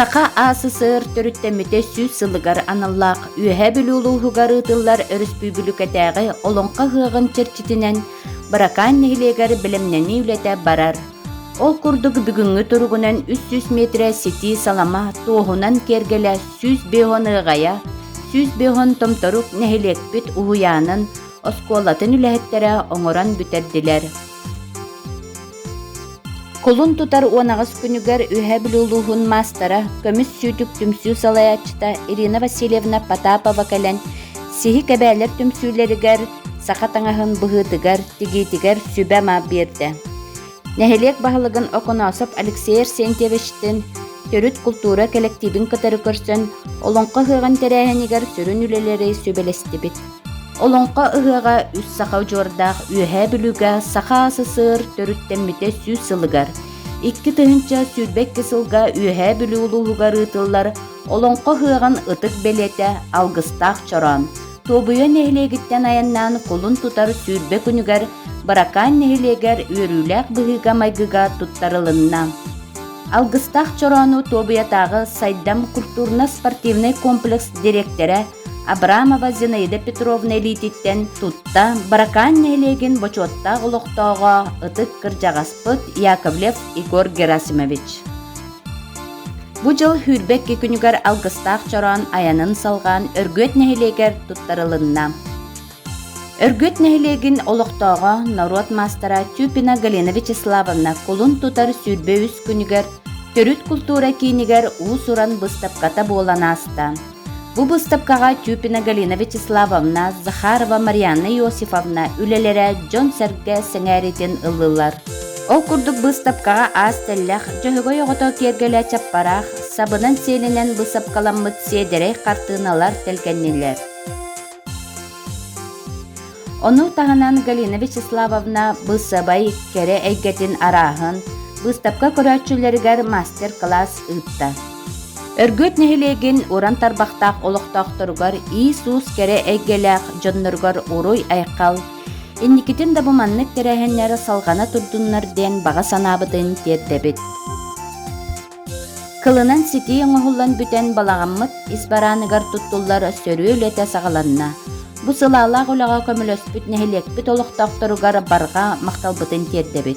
Сақа асы сыр төрүттемите сүз сылыгар аналлақ үйе білулуғығар ытылар өріспүйбілік әтәғі олонқа ғығын чырчитінен баракан нехилегер білімнені үлеті барар. Ол күрдігі бүгінгі тұрғынан 300 метре сети салама тоғынан кергелі сүз бейхон ығая, сүз бейхон томторук нехилекпіт уғуянын осколатын үләхеттері оңыран бүтерділер. Колун тутар уанағыз күнігер үйе білулуғын мастара көміс сүйдік түмсүү салаячыта Ирина Васильевна Потапова кәлін сихи кәбәлер түмсүүлерігер сақатаңағын бұғытығар тегейтігер сүбә ма берді. Нәхелек бағылығын оконосып Алексей Арсентьевичтің төрүт культура коллективін кытары көрсін олонқа ғыған тәрәхенігер сүрін үлелері сөбелесті бит. Олонқа ұғыға үс сақа жордақ үйе білуге сақа асы сыр төрүттеммите сүз сылыгар. Икки тыһынча сүрбек кысылға үйе білуғығар ытылар олонқа ғыған ытык белете алгыстақ чоран. Тобуя нехилегіттен аяннан колун тутар сүрбек үнігер баракан нехилегер өрүләк бұғыға майгыға туттарылынна. Алгыстақ чорану тобуятағы Сайдам культурно-спортивный комплекс директоры Абрамова Зинаида Петровна элититтен тутта баракан нехилеген бочотта олоқтауға ытык кыржағаспыт Яковлев Игорь Герасимович. Бу жыл хүрбек кекүнігер алгыстақ чоран аянын салған өргөт нехилегер туттарылынна. Өргөт нехилеген олоқтауға народ мастера Тюпина Галина Вячеславовна колун тутар сүрбе үс күнігер төрүт культура кейінігер уусуран быстапката болан аста. Бу быстапкаға Тюпина Галина Вячеславовна, Захарова Марьяна Иосифовна үлелері Джон Серге сеңәретін ылылар. Ол күрдік быстапкаға аз тәлләқ, жөһігі оғыто кергелі чаппарақ, сабынан селінен быстапкаламыт седерей қартыналар тәлкәннелер. Оны тағынан Галина Вячеславовна бысабай кере әйгетін арағын, быстапка көрәтшілерігер мастер-класс ұтта. Өргөт нехилеген уран тарбақтақ олықтақтырғар Иисус кере әйгеләқ жоннырғар уруй айқал, Энникитин дабыманнык тәрәхеннері салғана тұрдынлар ден баға санабыдын тердебет. Кылынан сети оңғылан бүтен балағаммыт избараныгар туттулар сөрі өлеті сағаланна. Бұ сылалақ олаға көмілөспіт нехилекпіт олықтақтырғар барға мақталбытын тердебет.